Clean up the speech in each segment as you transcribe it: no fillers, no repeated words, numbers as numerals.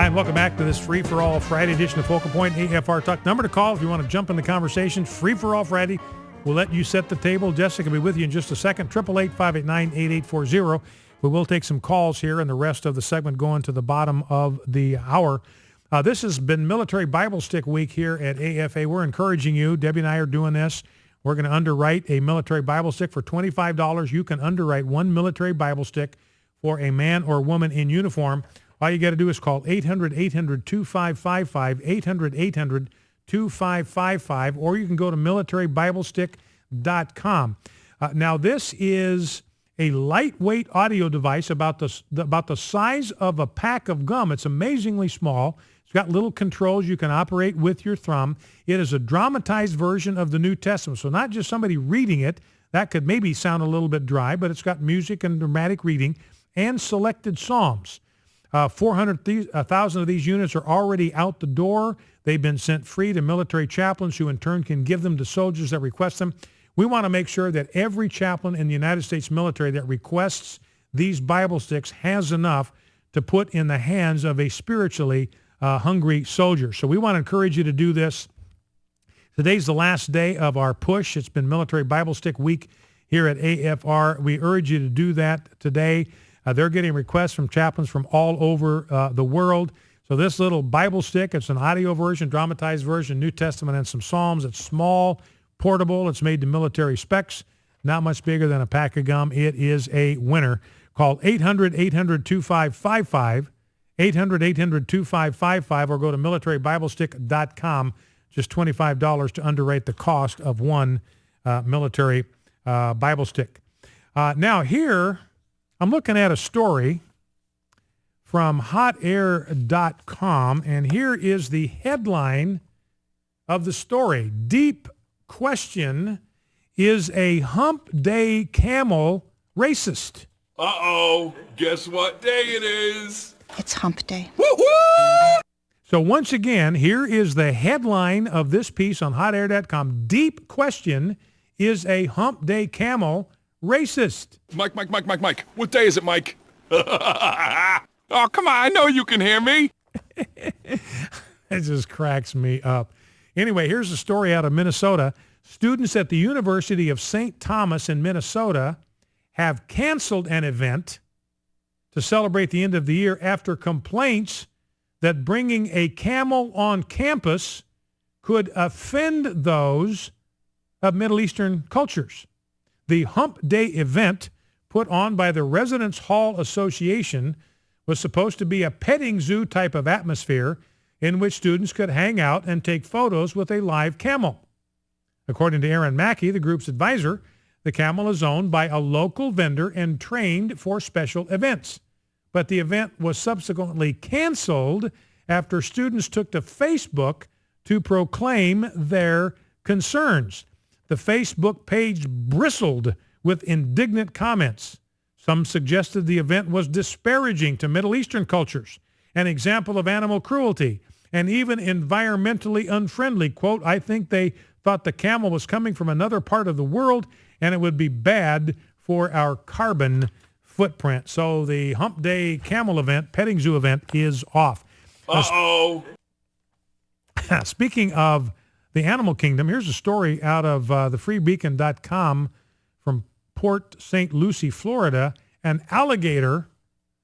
Hi, and welcome back to this free-for-all Friday edition of Focal Point AFR Talk. Number to call if you want to jump in the conversation, free-for-all Friday. We'll let you set the table. Jessica will be with you in just a second. 888-589-8840. We will take some calls here and the rest of the segment going to the bottom of the hour. This has been Military Bible Stick Week here at AFA. We're encouraging you. Debbie and I are doing this. We're going to underwrite a military Bible stick for $25. You can underwrite one military Bible stick for a man or woman in uniform. All you got to do is call 800-800-2555, 800-800-2555, or you can go to militarybiblestick.com. Now, this is a lightweight audio device about the size of a pack of gum. It's amazingly small. It's got little controls you can operate with your thumb. It is a dramatized version of the New Testament, so not just somebody reading it. That could maybe sound a little bit dry, but it's got music and dramatic reading and selected psalms. 400,000 of these units are already out the door. They've been sent free to military chaplains who in turn can give them to soldiers that request them. We want to make sure that every chaplain in the United States military that requests these Bible sticks has enough to put in the hands of a spiritually hungry soldier. So we want to encourage you to do this. Today's the last day of our push. It's been Military Bible Stick Week here at AFR. We urge you to do that today. They're getting requests from chaplains from all over the world. So this little Bible stick, it's an audio version, dramatized version, New Testament and some Psalms. It's small, portable. It's made to military specs, not much bigger than a pack of gum. It is a winner. Call 800-800-2555, 800-800-2555, or go to militarybiblestick.com. Just $25 to underwrite the cost of one military Bible stick. Now here, I'm looking at a story from hotair.com, and here is the headline of the story. Deep question, is a hump day camel racist? Uh-oh, guess what day it is? It's hump day. Woo-woo! So once again, here is the headline of this piece on hotair.com. Deep question, is a hump day camel racist? Mike. What day is it, Mike? Oh, come on. I know you can hear me. It just cracks me up. Anyway, here's a story out of Minnesota. Students at the University of St. Thomas in Minnesota have canceled an event to celebrate the end of the year after complaints that bringing a camel on campus could offend those of Middle Eastern cultures. The Hump Day event put on by the Residence Hall Association was supposed to be a petting zoo type of atmosphere in which students could hang out and take photos with a live camel. According to Aaron Mackey, the group's advisor, the camel is owned by a local vendor and trained for special events. But the event was subsequently canceled after students took to Facebook to proclaim their concerns. The Facebook page bristled with indignant comments. Some suggested the event was disparaging to Middle Eastern cultures, an example of animal cruelty, and even environmentally unfriendly. Quote, I think they thought the camel was coming from another part of the world and it would be bad for our carbon footprint. So the Hump Day camel event, petting zoo event, is off. Uh-oh. Speaking of the animal kingdom, here's a story out of thefreebeacon.com from Port St. Lucie, Florida. An alligator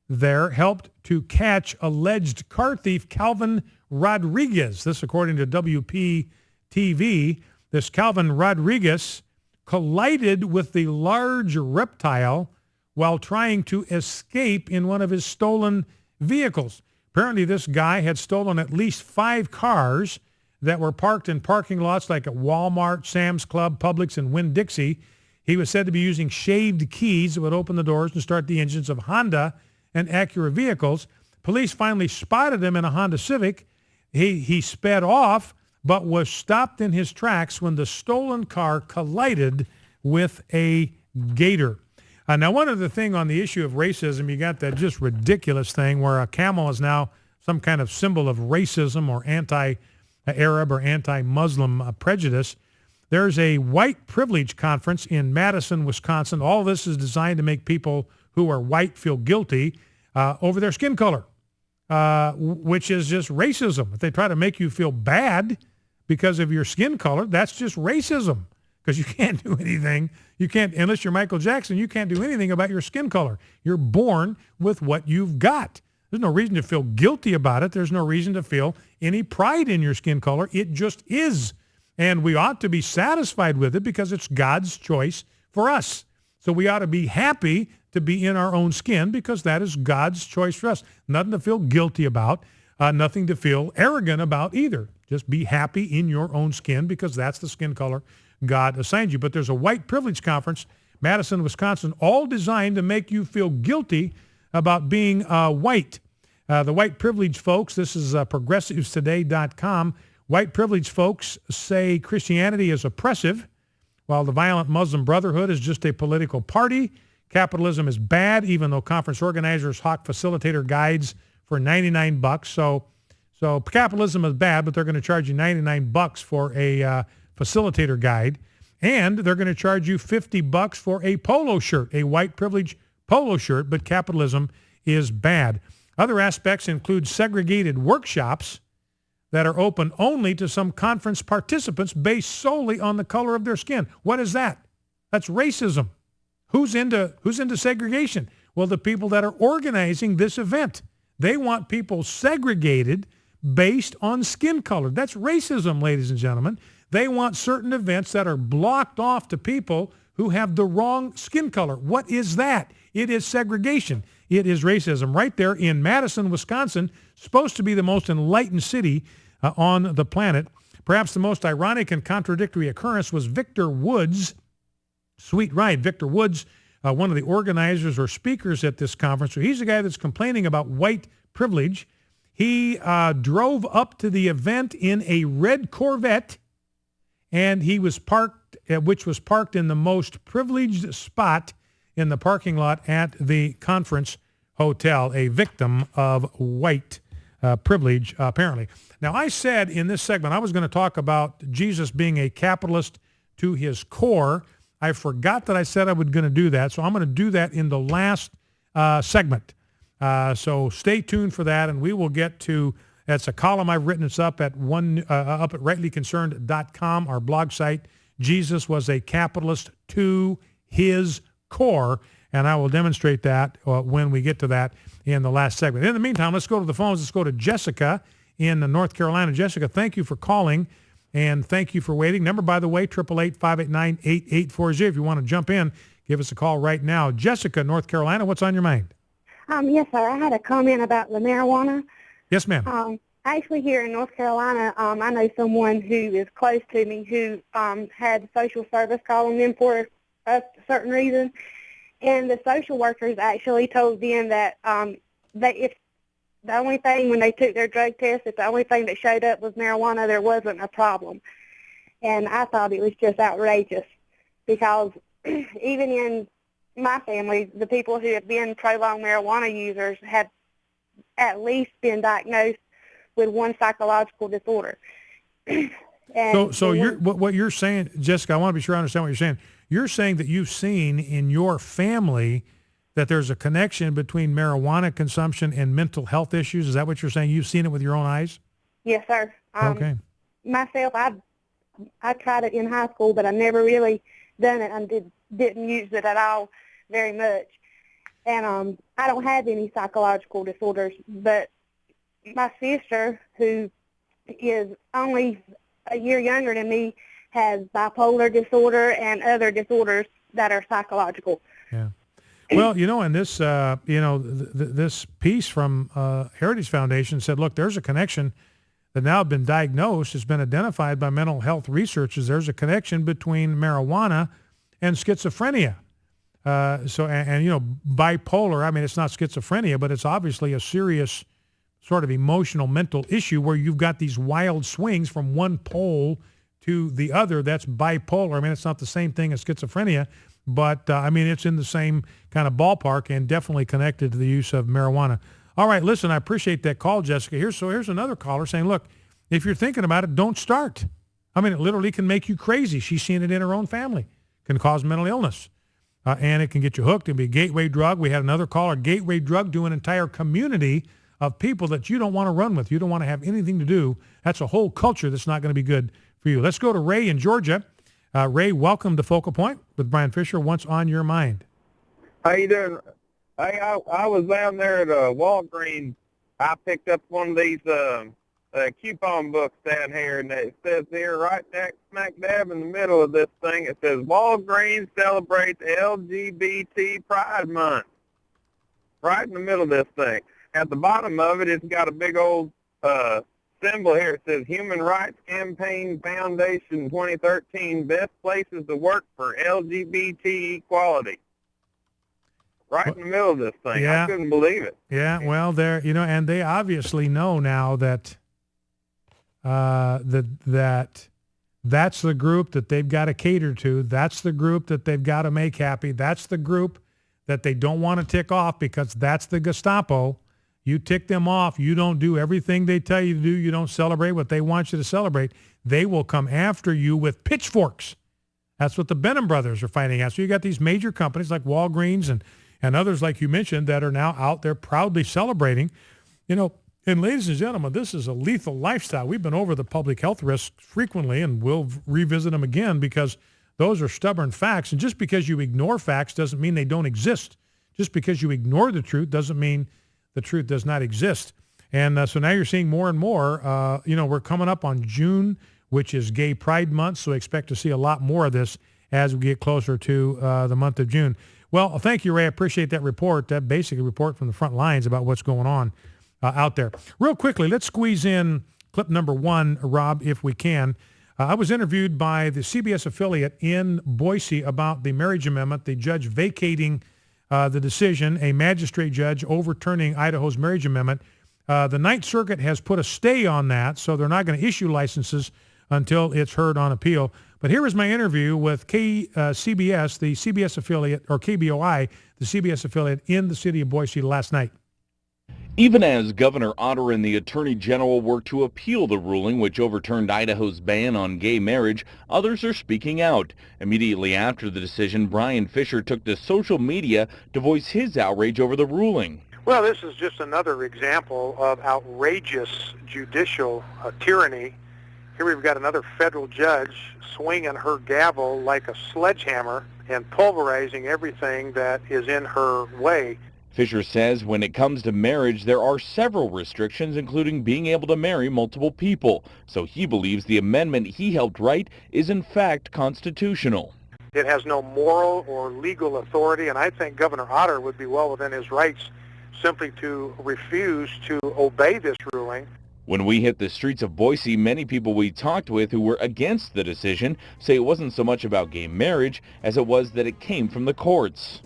there helped to catch alleged car thief Calvin Rodriguez. This according to WPTV. This Calvin Rodriguez collided with the large reptile while trying to escape in one of his stolen vehicles. Apparently this guy had stolen at least 5 cars that were parked in parking lots like at Walmart, Sam's Club, Publix, and Winn-Dixie. He was said to be using shaved keys that would open the doors and start the engines of Honda and Acura vehicles. Police finally spotted him in a Honda Civic. He sped off, but was stopped in his tracks when the stolen car collided with a gator. Now, one other thing on the issue of racism, you got that just ridiculous thing where a camel is now some kind of symbol of racism or anti-Arab or anti-Muslim prejudice. There's a white privilege conference in Madison, Wisconsin. All this is designed to make people who are white feel guilty over their skin color. which is just racism. If they try to make you feel bad because of your skin color, that's just racism, because you can't do anything. You can't, unless you're Michael Jackson, you can't do anything about your skin color. You're born with what you've got. There's no reason to feel guilty about it. There's no reason to feel any pride in your skin color. It just is. And we ought to be satisfied with it because it's God's choice for us. So we ought to be happy to be in our own skin because that is God's choice for us. Nothing to feel guilty about, nothing to feel arrogant about either. Just be happy in your own skin because that's the skin color God assigned you. But there's a white privilege conference, Madison, Wisconsin, all designed to make you feel guilty about being white. The white privilege folks, this is progressivestoday.com. White privilege folks say Christianity is oppressive, while the violent Muslim Brotherhood is just a political party. Capitalism is bad, even though conference organizers hawk facilitator guides for $99. So capitalism is bad, but they're going to charge you $99 for a facilitator guide, and they're going to charge you $50 for a polo shirt, a white privilege polo shirt, but capitalism is bad. Other aspects include segregated workshops that are open only to some conference participants based solely on the color of their skin. What is that? That's racism. Who's into segregation? Well, the people that are organizing this event. They want people segregated based on skin color. That's racism, ladies and gentlemen. They want certain events that are blocked off to people who have the wrong skin color. What is that? It is segregation. It is racism. Right there in Madison, Wisconsin, supposed to be the most enlightened city on the planet. Perhaps the most ironic and contradictory occurrence was Victor Woods' sweet ride. Victor Woods, one of the organizers or speakers at this conference, so he's the guy that's complaining about white privilege. He drove up to the event in a red Corvette, and he was parked, which was parked in the most privileged spot in the parking lot at the conference hotel, a victim of white privilege, apparently. Now, I said in this segment I was going to talk about Jesus being a capitalist to his core. I forgot that I said I was going to do that, so I'm going to do that in the last segment. So stay tuned for that, and we will get to, that's a column I've written. It's up at rightlyconcerned.com, our blog site. Jesus was a capitalist to his core, and I will demonstrate that when we get to that in the last segment. In the meantime, let's go to the phones. Let's go to Jessica in North Carolina. Jessica, thank you for calling, and thank you for waiting. Number, by the way, 888-589-8840. If you want to jump in, give us a call right now. Jessica, North Carolina, what's on your mind? Yes, sir. I had a comment about the marijuana. Yes, ma'am. Actually, here in North Carolina, I know someone who is close to me who had social service calling them for a certain reason, and the social workers actually told them that if the only thing when they took their drug test, if the only thing that showed up was marijuana, there wasn't a problem. And I thought it was just outrageous because even in my family, the people who have been prolonged marijuana users have at least been diagnosed with one psychological disorder. So what you're saying, Jessica, I want to be sure I understand what you're saying. You're saying that you've seen in your family that there's a connection between marijuana consumption and mental health issues. Is that what you're saying? You've seen it with your own eyes? Yes, sir. Okay. Myself, I tried it in high school, but I never really done it and didn't use it at all very much. And I don't have any psychological disorders, but my sister, who is only a year younger than me, has bipolar disorder and other disorders that are psychological. Yeah. Well, and this, this piece from Heritage Foundation said, look, there's a connection that now have been diagnosed, has been identified by mental health researchers. There's a connection between marijuana and schizophrenia. Bipolar, I mean, it's not schizophrenia, but it's obviously a serious sort of emotional mental issue where you've got these wild swings from one pole to the other. That's bipolar. I mean, it's not the same thing as schizophrenia, but it's in the same kind of ballpark and definitely connected to the use of marijuana. All right, listen, I appreciate that call, Jessica. Here's another caller saying, look, if you're thinking about it, don't start. I mean, it literally can make you crazy. She's seen it in her own family. It can cause mental illness. And it can get you hooked. It can be a gateway drug. We had another caller, gateway drug to an entire community of people that you don't want to run with. You don't want to have anything to do. That's a whole culture that's not going to be good for you. Let's go to Ray in Georgia. Ray, welcome to Focal Point with Brian Fisher. What's on your mind? How you doing? Hey, I was down there at Walgreens. I picked up one of these coupon books down here, and it says here, right smack dab in the middle of this thing, it says, Walgreens celebrates LGBT Pride Month. Right in the middle of this thing. At the bottom of it, it's got a big old symbol here. It says Human Rights Campaign Foundation 2013, best places to work for LGBT equality. Right in the middle of this thing. Yeah. I couldn't believe it. Yeah, well, and they obviously know now that that's the group that they've got to cater to. That's the group that they've got to make happy. That's the group that they don't want to tick off, because that's the Gestapo. You tick them off. You don't do everything they tell you to do. You don't celebrate what they want you to celebrate. They will come after you with pitchforks. That's what the Benham brothers are fighting at. So you got these major companies like Walgreens and others like you mentioned that are now out there proudly celebrating. And ladies and gentlemen, this is a lethal lifestyle. We've been over the public health risks frequently, and we'll revisit them again because those are stubborn facts. And just because you ignore facts doesn't mean they don't exist. Just because you ignore the truth doesn't mean the truth does not exist. And so now you're seeing more and more, we're coming up on June, which is Gay Pride Month, so expect to see a lot more of this as we get closer to the month of June. Well, thank you, Ray. I appreciate that report, that basic report from the front lines about what's going on out there. Real quickly, let's squeeze in clip number 1, Rob, if we can. I was interviewed by the CBS affiliate in Boise about the marriage amendment, the judge vacating the decision, a magistrate judge overturning Idaho's marriage amendment. The Ninth Circuit has put a stay on that, so they're not going to issue licenses until it's heard on appeal. But here is my interview with CBS, the CBS affiliate, or KBOI, the CBS affiliate in the city of Boise last night. Even as Governor Otter and the Attorney General work to appeal the ruling which overturned Idaho's ban on gay marriage, others are speaking out. Immediately after the decision, Brian Fisher took to social media to voice his outrage over the ruling. Well, this is just another example of outrageous judicial tyranny. Here we've got another federal judge swinging her gavel like a sledgehammer and pulverizing everything that is in her way. Fisher says when it comes to marriage, there are several restrictions, including being able to marry multiple people. So he believes the amendment he helped write is in fact constitutional. It has no moral or legal authority, and I think Governor Otter would be well within his rights simply to refuse to obey this ruling. When we hit the streets of Boise, many people we talked with who were against the decision say it wasn't so much about gay marriage as it was that it came from the courts.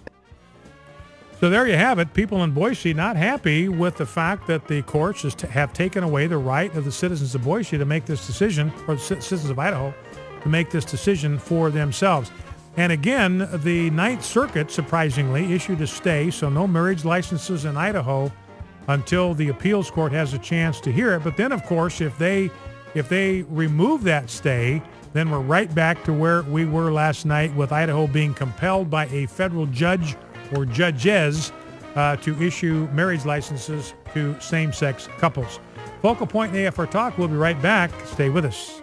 So there you have it. People in Boise not happy with the fact that the courts have taken away the right of the citizens of Boise to make this decision, or the citizens of Idaho to make this decision for themselves. And again, the Ninth Circuit, surprisingly, issued a stay, so no marriage licenses in Idaho until the appeals court has a chance to hear it. But then, of course, if they remove that stay, then we're right back to where we were last night, with Idaho being compelled by a federal judge or judges to issue marriage licenses to same-sex couples. Focal Point AFR Talk. We'll be right back. Stay with us.